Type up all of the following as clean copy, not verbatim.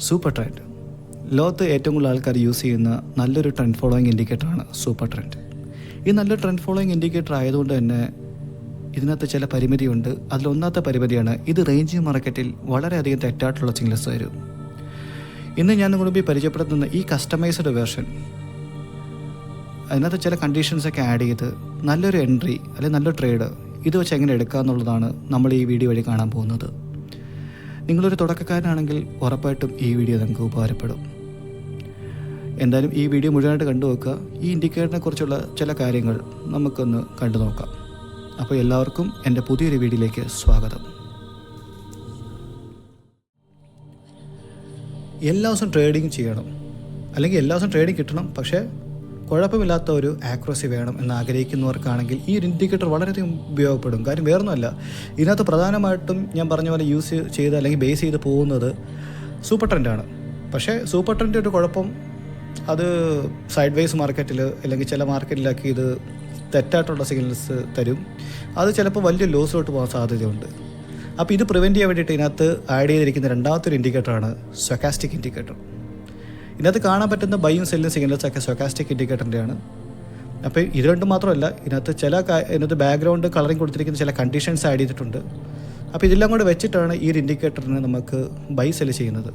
Super trend ലോകത്ത് ഏറ്റവും കൂടുതൽ ആൾക്കാർ യൂസ് ചെയ്യുന്ന നല്ലൊരു ട്രെൻഡ് ഫോളോയിങ് ഇൻഡിക്കേറ്ററാണ് സൂപ്പർ ട്രെൻഡ്. ഈ നല്ലൊരു ട്രെൻഡ് ഫോളോയിങ് ഇൻഡിക്കേറ്റർ ആയതുകൊണ്ട് തന്നെ ഇതിനകത്ത് ചില പരിമിതിയുണ്ട്. അതിലൊന്നാമത്തെ പരിമിതിയാണ് ഇത് റേഞ്ചിങ് മാർക്കറ്റിൽ വളരെയധികം തെറ്റായിട്ടുള്ള സിഗ്നൽസ് തരും. ഇന്ന് ഞാൻ നിങ്ങളോട് പരിചയപ്പെടുത്തുന്ന ഈ കസ്റ്റമൈസ്ഡ് വേർഷൻ അതിനകത്ത് ചില കണ്ടീഷൻസൊക്കെ ആഡ് ചെയ്ത് നല്ലൊരു എൻട്രി അല്ലെങ്കിൽ നല്ലൊരു ട്രേഡ് ഇത് വെച്ച് എങ്ങനെ എടുക്കുക എന്നുള്ളതാണ് നമ്മൾ ഈ വീഡിയോ വഴി കാണാൻ പോകുന്നത്. നിങ്ങളൊരു തുടക്കക്കാരനാണെങ്കിൽ ഉറപ്പായിട്ടും ഈ വീഡിയോ നിങ്ങൾക്ക് ഉപകാരപ്പെടും. എന്തായാലും ഈ വീഡിയോ മുഴുവനായിട്ട് കണ്ടു നോക്കുക. ഈ ഇൻഡിക്കേറ്ററിനെ കുറിച്ചുള്ള ചില കാര്യങ്ങൾ നമുക്കൊന്ന് കണ്ടു നോക്കാം. അപ്പോൾ എല്ലാവർക്കും എൻ്റെ പുതിയൊരു വീഡിയോയിലേക്ക് സ്വാഗതം. എല്ലാ ദിവസവും ട്രേഡിങ് ചെയ്യണം, അല്ലെങ്കിൽ എല്ലാ ദിവസവും ട്രേഡിങ് കിട്ടണം, പക്ഷേ കുഴപ്പമില്ലാത്ത ഒരു ആക്യുറസി വേണം എന്ന് ആഗ്രഹിക്കുന്നവർക്കാണെങ്കിൽ ഈ ഒരു ഇൻഡിക്കേറ്റർ വളരെയധികം ഉപയോഗപ്പെടും. കാര്യം വേറൊന്നുമല്ല, ഇതിനകത്ത് പ്രധാനമായിട്ടും ഞാൻ പറഞ്ഞ പോലെ യൂസ് ചെയ്ത് അല്ലെങ്കിൽ ബേസ് ചെയ്ത് പോകുന്നത് സൂപ്പർ ട്രെൻഡാണ്. പക്ഷേ സൂപ്പർ ട്രെൻഡ് ഒരു കുഴപ്പം, അത് സൈഡ് വേസ് മാർക്കറ്റിൽ അല്ലെങ്കിൽ ചില മാർക്കറ്റിലൊക്കെ ഇത് തെറ്റായിട്ടുള്ള സിഗ്നൽസ് തരും. അത് ചിലപ്പോൾ വലിയ ലോസിലോട്ട് പോകാൻ സാധ്യതയുണ്ട്. അപ്പോൾ ഇത് പ്രിവെൻറ്റ് ചെയ്യാൻ വേണ്ടിയിട്ട് ഇതിനകത്ത് ആഡ് ചെയ്തിരിക്കുന്ന രണ്ടാമത്തെ ഒരു ഇൻഡിക്കേറ്ററാണ് സ്റ്റൊക്കാസ്റ്റിക് ഇൻഡിക്കേറ്റർ. ഇതിനകത്ത് കാണാൻ പറ്റുന്ന ബൈയും സെല്ലും സിഗ്നൽസൊക്കെ സ്റ്റൊക്കാസ്റ്റിക് ഇൻഡിക്കേറ്ററിൻ്റെയാണ്. അപ്പോൾ ഇത് രണ്ടും മാത്രമല്ല, ഇതിനകത്ത് ഇതിനകത്ത് ബാക്ക്ഗ്രൗണ്ട് കളറിങ് കൊടുത്തിരിക്കുന്ന ചില കണ്ടീഷൻസ് ആഡ് ചെയ്തിട്ടുണ്ട്. അപ്പോൾ ഇതെല്ലാം കൂടെ വെച്ചിട്ടാണ് ഈ ഒരു ഇൻഡിക്കേറ്ററിന് നമുക്ക് ബൈ സെല് ചെയ്യുന്നത്.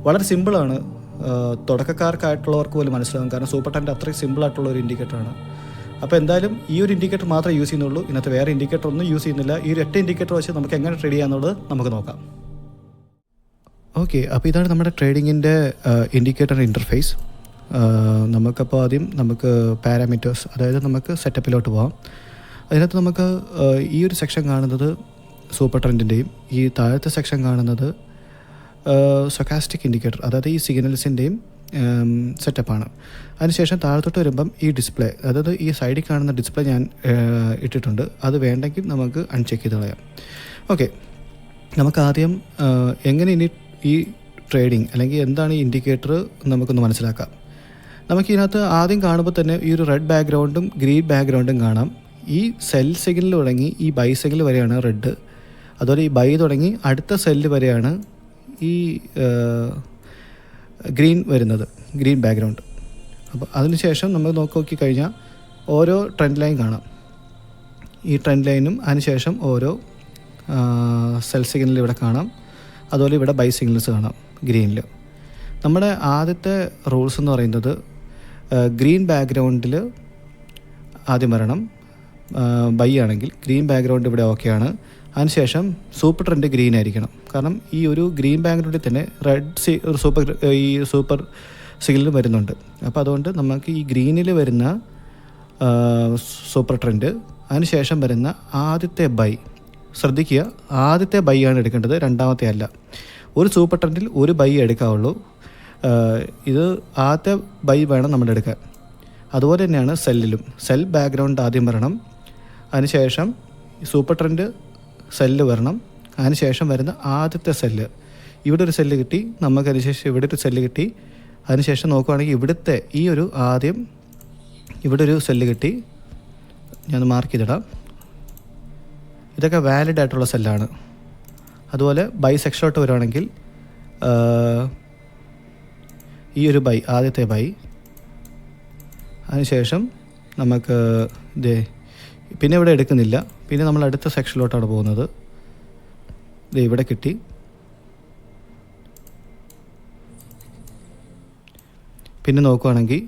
വളരെ സിമ്പിളാണ്, തുടക്കക്കാർക്കായിട്ടുള്ളവർക്ക് പോലും മനസ്സിലാകും. കാരണം സൂപ്പർ ട്രെൻഡ് അത്രയും സിമ്പിളായിട്ടുള്ള ഒരു ഇൻഡിക്കേറ്ററാണ്. അപ്പോൾ എന്തായാലും ഈ ഒരു ഇൻഡിക്കേറ്റർ മാത്രമേ യൂസ് ചെയ്യുന്നുള്ളൂ. ഇതിനകത്ത് വേറെ ഇൻഡിക്കേറ്റർ ഒന്നും യൂസ് ചെയ്യുന്നില്ല. ഈ ഒരു 8 ഇൻഡിക്കേറ്റർ വെച്ച് നമുക്ക് എങ്ങനെ ട്രേഡ് ചെയ്യാമെന്നുള്ളത് നമുക്ക് നോക്കാം. ഓക്കെ, അപ്പോൾ ഇതാണ് നമ്മുടെ ട്രേഡിങ്ങിൻ്റെ ഇൻഡിക്കേറ്റർ ഇൻ്റർഫേസ്. നമുക്കപ്പോൾ ആദ്യം നമുക്ക് പാരാമീറ്റേഴ്സ്, അതായത് നമുക്ക് സെറ്റപ്പിലോട്ട് പോകാം. അതിനകത്ത് നമുക്ക് ഈ ഒരു സെക്ഷൻ കാണുന്നത് സൂപ്പർ ട്രെൻഡിൻ്റെയും ഈ താഴത്തെ സെക്ഷൻ കാണുന്നത് സ്റ്റൊക്കാസ്റ്റിക് ഇൻഡിക്കേറ്റർ, അതായത് ഈ സിഗ്നൽസിൻ്റെയും സെറ്റപ്പാണ്. അതിനുശേഷം താഴത്തോട്ട് വരുമ്പം ഈ ഡിസ്പ്ലേ, അതായത് ഈ സൈഡിൽ കാണുന്ന ഡിസ്പ്ലേ ഞാൻ ഇട്ടിട്ടുണ്ട്. അത് വേണ്ടെങ്കിൽ നമുക്ക് അൺചെക്ക് ചെയ്ത് കളയാം. ഓക്കെ, നമുക്ക് ആദ്യം എങ്ങനെ ഇനി ഈ ട്രേഡിങ് അല്ലെങ്കിൽ എന്താണ് ഈ ഇൻഡിക്കേറ്റർ നമുക്കൊന്ന് മനസ്സിലാക്കാം. നമുക്കിതിനകത്ത് ആദ്യം കാണുമ്പോൾ തന്നെ ഈ ഒരു റെഡ് ബാക്ക്ഗ്രൗണ്ടും ഗ്രീൻ ബാക്ക്ഗ്രൗണ്ടും കാണാം. ഈ സെൽ സിഗ്നൽ തുടങ്ങി ഈ ബൈ സിഗ്നൽ വരെയാണ് റെഡ്. അതുപോലെ ഈ ബൈ തുടങ്ങി അടുത്ത സെല്ല് വരെയാണ് ഈ ഗ്രീൻ വരുന്നത്, ഗ്രീൻ ബാക്ക്ഗ്രൗണ്ട്. അപ്പോൾ അതിനുശേഷം നമ്മൾ നോക്കിക്കഴിഞ്ഞാൽ ഓരോ ട്രെൻഡ് ലൈൻ കാണാം. ഈ ട്രെൻഡ് ലൈനും അതിനുശേഷം ഓരോ സെൽ സിഗ്നൽ ഇവിടെ കാണാം. അതുപോലെ ഇവിടെ ബൈ സിഗ്നൽസ് കാണാം ഗ്രീനിൽ. നമ്മുടെ ആദ്യത്തെ റൂൾസ് എന്ന് പറയുന്നത് ഗ്രീൻ ബാക്ക്ഗ്രൗണ്ടിൽ ആദ്യം വരണം. ബൈ ആണെങ്കിൽ ഗ്രീൻ ബാക്ക്ഗ്രൗണ്ട് ഇവിടെ ഓക്കെയാണ്. അതിനുശേഷം സൂപ്പർ ട്രെൻഡ് ഗ്രീൻ ആയിരിക്കണം. കാരണം ഈ ഒരു ഗ്രീൻ ബാക്ക്ഗ്രൗണ്ടിൽ തന്നെ റെഡ് സൂപ്പർ സിഗ്നൽ വരുന്നുണ്ട്. അപ്പോൾ അതുകൊണ്ട് നമുക്ക് ഈ ഗ്രീനിൽ വരുന്ന സൂപ്പർ ട്രെൻഡ്, അതിനുശേഷം വരുന്ന ആദ്യത്തെ ബൈ, ശ്രദ്ധിക്കുക, ആദ്യത്തെ ബൈ ആണ് എടുക്കേണ്ടത്, രണ്ടാമത്തെ അല്ല. ഒരു സൂപ്പർ ട്രെൻഡിൽ ഒരു ബൈ എടുക്കാവുള്ളൂ. ഇത് ആദ്യത്തെ ബൈ വേണം നമ്മൾ എടുക്കാൻ. അതുപോലെ തന്നെയാണ് സെല്ലിലും. സെൽ ബാക്ക്ഗ്രൗണ്ട് ആദ്യം വരണം, അതിനുശേഷം സൂപ്പർ ട്രെൻഡ് സെല്ല് വരണം, അതിനുശേഷം വരുന്ന ആദ്യത്തെ സെല്ല്. ഇവിടെ ഒരു സെല്ല് കിട്ടി നമുക്ക്, അതിനുശേഷം ഇവിടെ ഒരു സെല്ല് കിട്ടി. അതിനുശേഷം നോക്കുകയാണെങ്കിൽ ഇവിടുത്തെ ഈ ഒരു ആദ്യം ഇവിടെ ഒരു സെല്ല് കിട്ടി. ഞാൻ മാർക്ക് ചെയ്തിടാം. ഇതൊക്കെ വാലിഡ് ആയിട്ടുള്ള സെല്ലാണ്. അതുപോലെ ബൈ സെക്ഷനിലോട്ട് വരുവാണെങ്കിൽ ഈ ഒരു ബൈ, ആദ്യത്തെ ബൈ, അതിനുശേഷം നമുക്ക് പിന്നെ ഇവിടെ എടുക്കുന്നില്ല. പിന്നെ നമ്മൾ അടുത്ത സെക്ഷനിലോട്ടാണ് പോകുന്നത്. ഇവിടെ കിട്ടി. പിന്നെ നോക്കുകയാണെങ്കിൽ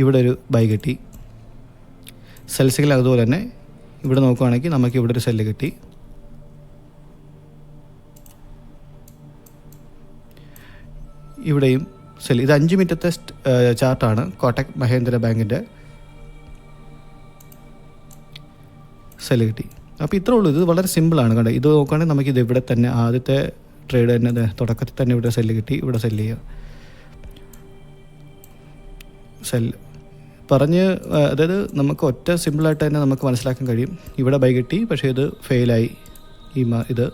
ഇവിടെ ഒരു ബൈ കിട്ടി. സെൽ സിഗ്നൽ അതുപോലെ തന്നെ ഇവിടെ നോക്കുകയാണെങ്കിൽ നമുക്ക് ഇവിടെ ഒരു സെല്ല് കിട്ടി. ഇവിടെയും സെല്ല്. ഇത് 5 മിനിറ്റത്തെ ചാർട്ടാണ് കോട്ടക് മഹേന്ദ്ര ബാങ്കിൻ്റെ. സെല്ല് കിട്ടി. അപ്പോൾ ഇത്രേ ഉള്ളൂ. ഇത് വളരെ സിമ്പിളാണ്. കണ്ടോ, ഇത് നോക്കുകയാണെങ്കിൽ നമുക്കിത് ഇവിടെ തന്നെ ആദ്യത്തെ ട്രേഡ് തന്നെ തുടക്കത്തിൽ തന്നെ ഇവിടെ സെല്ല് കിട്ടി. ഇവിടെ സെല്ല് ചെയ്യുക, സെല്ല് പറഞ്ഞ്, അതായത് നമുക്ക് ഒറ്റ സിമ്പിളായിട്ട് തന്നെ നമുക്ക് മനസ്സിലാക്കാൻ കഴിയും. ഇവിടെ ബൈ കിട്ടി, പക്ഷേ ഇത് ഫെയിലായി. ഇത്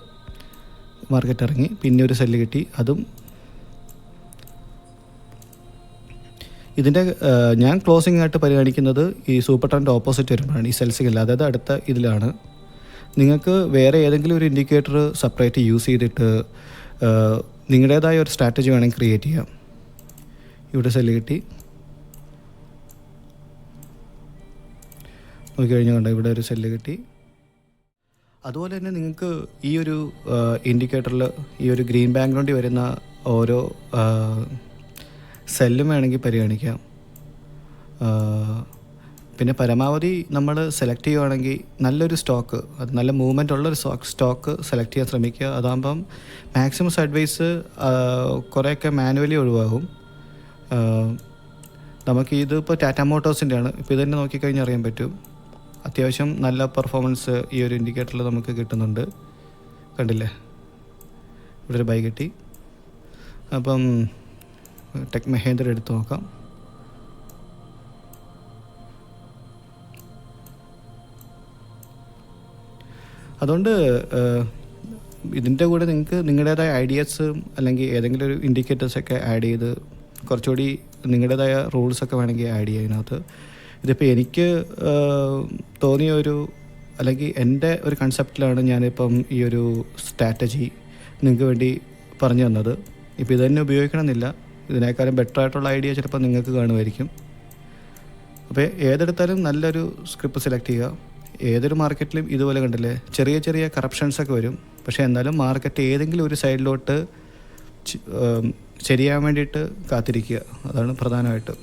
മാർക്കറ്റ് ഇറങ്ങി. പിന്നെ ഒരു സെല്ല് കിട്ടി, അതും. ഇതിൻ്റെ ഞാൻ ക്ലോസിംഗ് ആയിട്ട് പരിഗണിക്കുന്നത് ഈ സൂപ്പർ ട്രെൻഡ് ഓപ്പോസിറ്റ് വരുമ്പോഴാണ്, ഈ സെൽ സിഗ്നൽ, അതായത് അടുത്ത ഇതിലാണ്. നിങ്ങൾക്ക് വേറെ ഏതെങ്കിലും ഒരു ഇൻഡിക്കേറ്റർ സെപ്പറേറ്റ് യൂസ് ചെയ്തിട്ട് നിങ്ങളുടേതായ ഒരു സ്ട്രാറ്റജി വേണമെങ്കിൽ ക്രിയേറ്റ് ചെയ്യാം. ഇവിടെ സെല്ല് കിട്ടി, നോക്കിക്കഴിഞ്ഞാൽ കണ്ടോ ഇവിടെ ഒരു സെല്ല് കിട്ടി. അതുപോലെ തന്നെ നിങ്ങൾക്ക് ഈ ഒരു ഇൻഡിക്കേറ്ററിൽ ഈ ഒരു ഗ്രീൻ ബാക്ക്ഗ്രൗണ്ടിൽ വരുന്ന ഓരോ സെല്ലും വേണമെങ്കിൽ പരിഗണിക്കാം. പിന്നെ പരമാവധി നമ്മൾ സെലക്ട് ചെയ്യുകയാണെങ്കിൽ നല്ലൊരു സ്റ്റോക്ക്, അത് നല്ല മൂവ്മെൻ്റ് ഉള്ളൊരു സ്റ്റോക്ക് സെലക്ട് ചെയ്യാൻ ശ്രമിക്കുക. അതാകുമ്പം മാക്സിമം അഡ്വൈസ് കുറേയൊക്കെ മാനുവലി ഒഴിവാകും. നമുക്ക് ഇതിപ്പോൾ ടാറ്റ മോട്ടോഴ്സിൻ്റെ ആണ്. ഇപ്പോൾ ഇതന്നെ നോക്കിക്കഴിഞ്ഞാൽ അറിയാൻ പറ്റും, അത്യാവശ്യം നല്ല പെർഫോമൻസ് ഈ ഒരു ഇൻഡിക്കേറ്ററിൽ നമുക്ക് കിട്ടുന്നുണ്ട്. കണ്ടില്ലേ, ഇവിടെ ഒരു ബൈ കിട്ടി. അപ്പം ടെക് മഹേന്ദ്ര എടുത്ത് നോക്കാം. അതുകൊണ്ട് ഇതിൻ്റെ കൂടെ നിങ്ങൾക്ക് നിങ്ങളുടേതായ ഐഡിയാസ് അല്ലെങ്കിൽ ഏതെങ്കിലും ഒരു ഇൻഡിക്കേറ്റേഴ്സൊക്കെ ആഡ് ചെയ്ത് കുറച്ചുകൂടി നിങ്ങളുടേതായ റൂൾസൊക്കെ വേണമെങ്കിൽ ആഡ് ചെയ്യുക ഇതിനകത്ത്. ഇതിപ്പോൾ എനിക്ക് തോന്നിയ ഒരു അല്ലെങ്കിൽ എൻ്റെ ഒരു കൺസെപ്റ്റിലാണ് ഞാനിപ്പം ഈ ഒരു സ്ട്രാറ്റജി നിങ്ങൾക്ക് വേണ്ടി പറഞ്ഞു തന്നത്. ഇപ്പോൾ ഇതുതന്നെ ഉപയോഗിക്കണമെന്നില്ല, ഇതിനേക്കാളും ബെറ്റർ ആയിട്ടുള്ള ഐഡിയ ചിലപ്പോൾ നിങ്ങൾക്ക് കാണുമായിരിക്കും. അപ്പോൾ ഏതെടുത്താലും നല്ലൊരു സ്ക്രിപ്റ്റ് സെലക്ട് ചെയ്യുക. ഏതൊരു മാർക്കറ്റിലും ഇതുപോലെ കണ്ടില്ലേ ചെറിയ ചെറിയ കറപ്ഷൻസൊക്കെ വരും, പക്ഷേ എന്നാലും മാർക്കറ്റ് ഏതെങ്കിലും ഒരു സൈഡിലോട്ട് ശരിയാൻ വേണ്ടിയിട്ട് കാത്തിരിക്കുക. അതാണ് പ്രധാനമായിട്ട്.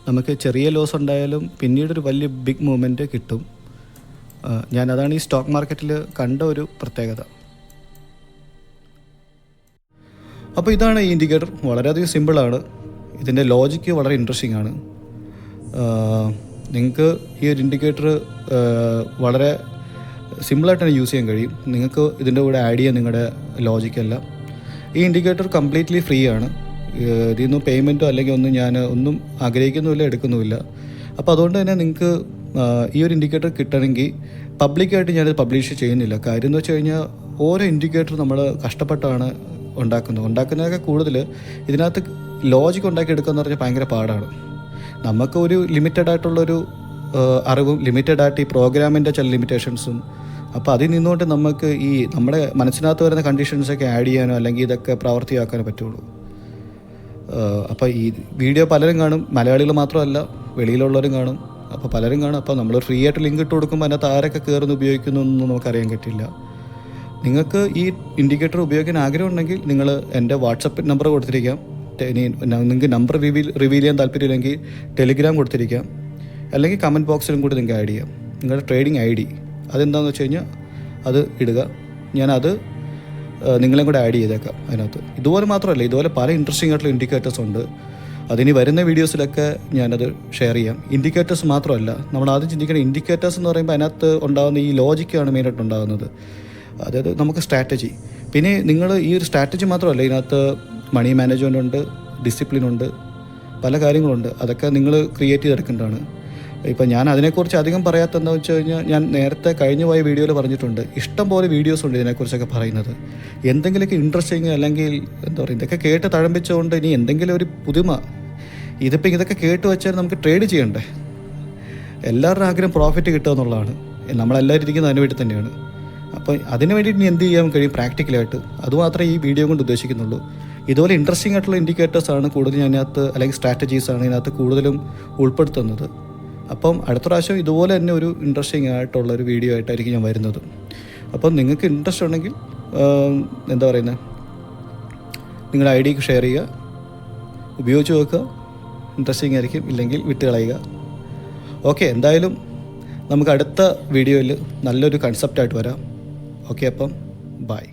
നമുക്ക് ചെറിയ ലോസ് ഉണ്ടായാലും പിന്നീടൊരു വലിയ ബിഗ് മൂവ്മെൻറ്റ് കിട്ടും. അതാണ് ഈ സ്റ്റോക്ക് മാർക്കറ്റിൽ കണ്ട ഒരു പ്രത്യേകത. അപ്പോൾ ഇതാണ് ഈ ഇൻഡിക്കേറ്റർ. വളരെയധികം സിമ്പിളാണ്, ഇതിൻ്റെ ലോജിക്ക് വളരെ ഇൻട്രസ്റ്റിംഗ് ആണ്. നിങ്ങൾക്ക് ഈ ഒരു ഇൻഡിക്കേറ്റർ വളരെ സിമ്പിളായിട്ട് തന്നെ യൂസ് ചെയ്യാൻ കഴിയും. നിങ്ങൾക്ക് ഇതിൻ്റെ കൂടെ ആഡ് ചെയ്യാൻ നിങ്ങളുടെ ലോജിക്കെല്ലാം. ഈ ഇൻഡിക്കേറ്റർ കംപ്ലീറ്റ്ലി ഫ്രീ ആണ്. ഇതിൽ നിന്ന് പേയ്മെൻറ്റോ അല്ലെങ്കിൽ ഒന്നും ആഗ്രഹിക്കുന്നുമില്ല, എടുക്കുന്നുമില്ല. അപ്പോൾ അതുകൊണ്ട് തന്നെ നിങ്ങൾക്ക് ഈ ഒരു ഇൻഡിക്കേറ്റർ കിട്ടണമെങ്കിൽ പബ്ലിക്കായിട്ട് ഞാനിത് പബ്ലിഷ് ചെയ്യുന്നില്ല. കാര്യം എന്ന് വെച്ച് കഴിഞ്ഞാൽ ഓരോ ഇൻഡിക്കേറ്റർ നമ്മൾ കഷ്ടപ്പെട്ടാണ് ഉണ്ടാക്കുന്നതൊക്കെ കൂടുതൽ ഇതിനകത്ത് ലോജിക്ക് ഉണ്ടാക്കിയെടുക്കുക എന്ന് പറഞ്ഞാൽ ഭയങ്കര പാടാണ്. നമുക്ക് ഒരു ലിമിറ്റഡ് ആയിട്ടുള്ളൊരു അറിവും ലിമിറ്റഡ് ആയിട്ട് ഈ പ്രോഗ്രാമിൻ്റെ ചില ലിമിറ്റേഷൻസും, അപ്പോൾ അതിൽ നിന്നുകൊണ്ട് നമുക്ക് ഈ നമ്മുടെ മനസ്സിനകത്ത് വരുന്ന കണ്ടീഷൻസൊക്കെ ആഡ് ചെയ്യാനോ അല്ലെങ്കിൽ ഇതൊക്കെ പ്രാവർത്തിയാക്കാനോ പറ്റുള്ളൂ. അപ്പോൾ ഈ വീഡിയോ പലരും കാണും, മലയാളികൾ മാത്രമല്ല വെളിയിലുള്ളവരും കാണും. അപ്പോൾ പലരും കാണും. അപ്പോൾ നമ്മൾ ഫ്രീ ആയിട്ട് ലിങ്ക് ഇട്ട് കൊടുക്കുമ്പോൾ അതിനകത്ത് ആരൊക്കെ കയറുന്നു ഉപയോഗിക്കുന്നു എന്നൊന്നും നമുക്കറിയാൻ പറ്റില്ല. നിങ്ങൾക്ക് ഈ ഇൻഡിക്കേറ്റർ ഉപയോഗിക്കാൻ ആഗ്രഹമുണ്ടെങ്കിൽ നിങ്ങൾ എൻ്റെ വാട്സപ്പ് നമ്പർ കൊടുത്തിരിക്കാം. നിങ്ങൾക്ക് നമ്പർ റിവീൽ ചെയ്യാൻ താല്പര്യമില്ലെങ്കിൽ ടെലിഗ്രാം കൊടുത്തിരിക്കാം, അല്ലെങ്കിൽ കമൻറ്റ് ബോക്സിലും കൂടി നിങ്ങൾക്ക് ആഡ് ചെയ്യാം. നിങ്ങളുടെ ട്രേഡിംഗ് ID അതെന്താണെന്ന് വെച്ച് കഴിഞ്ഞാൽ അത് ഇടുക. ഞാനത് നിങ്ങളെയും കൂടെ ആഡ് ചെയ്തേക്കാം അതിനകത്ത്. ഇതുപോലെ മാത്രമല്ല, ഇതുപോലെ പല ഇൻട്രസ്റ്റിംഗ് ആയിട്ടുള്ള ഇൻഡിക്കേറ്റേഴ്സ് ഉണ്ട്. അതിനി വരുന്ന വീഡിയോസിലൊക്കെ ഞാനത് ഷെയർ ചെയ്യാം. ഇൻഡിക്കേറ്റേഴ്സ് മാത്രമല്ല, നമ്മൾ ആദ്യം ചിന്തിക്കുന്ന ഇൻഡിക്കേറ്റേഴ്സ് എന്ന് പറയുമ്പോൾ അതിനകത്ത് ഉണ്ടാകുന്ന ഈ ലോജിക്കാണ് മെയിനായിട്ട് ഉണ്ടാകുന്നത്. അതായത് നമുക്ക് സ്ട്രാറ്റജി, പിന്നെ നിങ്ങൾ ഈ ഒരു സ്ട്രാറ്റജി മാത്രമല്ല, ഇതിനകത്ത് മണി മാനേജ്മെൻ്റ് ഉണ്ട്, ഡിസിപ്ലിൻ ഉണ്ട്, പല കാര്യങ്ങളുണ്ട്. അതൊക്കെ നിങ്ങൾ ക്രിയേറ്റ് ചെയ്തെടുക്കേണ്ടതാണ്. ഇപ്പം ഞാൻ അതിനെക്കുറിച്ച് അധികം പറയാത്തതെന്ന് വെച്ച് കഴിഞ്ഞാൽ, ഞാൻ നേരത്തെ കഴിഞ്ഞ പോയ വീഡിയോയിൽ പറഞ്ഞിട്ടുണ്ട്, ഇഷ്ടം പോലെ വീഡിയോസ് ഉണ്ട് ഇതിനെക്കുറിച്ചൊക്കെ പറയുന്നത്. എന്തെങ്കിലുമൊക്കെ ഇൻട്രസ്റ്റിങ് അല്ലെങ്കിൽ എന്താ പറയുക, ഇതൊക്കെ കേട്ട് തഴമ്പിച്ചുകൊണ്ട് ഇനി എന്തെങ്കിലും ഒരു പുതുമ, ഇതിപ്പോൾ ഇതൊക്കെ കേട്ട് വെച്ചാൽ നമുക്ക് ട്രേഡ് ചെയ്യണ്ടേ? എല്ലാവരുടെ ആഗ്രഹം പ്രോഫിറ്റ് കിട്ടുക എന്നുള്ളതാണ്. നമ്മളെല്ലാവരും ഇരിക്കുന്നത് അതിന് വേണ്ടി തന്നെയാണ്. അപ്പോൾ അതിന് വേണ്ടിയിട്ട് ഇനി എന്ത് ചെയ്യാൻ കഴിയും പ്രാക്ടിക്കലായിട്ട്, അതുമാത്രമേ ഈ വീഡിയോ കൊണ്ട് ഉദ്ദേശിക്കുന്നുള്ളൂ. ഇതുപോലെ ഇൻട്രസ്റ്റിംഗ് ആയിട്ടുള്ള ഇൻഡിക്കേറ്റേഴ്സാണ് കൂടുതൽ ഇതിനകത്ത്, അല്ലെങ്കിൽ സ്ട്രാറ്റജീസാണ് ഇതിനകത്ത് കൂടുതലും ഉൾപ്പെടുത്തുന്നത്. അപ്പം അടുത്ത പ്രാവശ്യം ഇതുപോലെ തന്നെ ഒരു ഇൻട്രസ്റ്റിംഗ് ആയിട്ടുള്ളൊരു വീഡിയോ ആയിട്ടായിരിക്കും ഞാൻ വരുന്നത്. അപ്പം നിങ്ങൾക്ക് ഇൻട്രസ്റ്റ് ഉണ്ടെങ്കിൽ എന്താ പറയുന്നത്, നിങ്ങളുടെ ID ഷെയർ ചെയ്യുക, ഉപയോഗിച്ച് നോക്കുക, ഇൻട്രസ്റ്റിംഗ് ആയിരിക്കും. ഇല്ലെങ്കിൽ വിട്ടുകളയുക. ഓക്കെ, എന്തായാലും നമുക്ക് അടുത്ത വീഡിയോയിൽ നല്ലൊരു കൺസെപ്റ്റായിട്ട് വരാം. ഓക്കെ, അപ്പം ബൈ.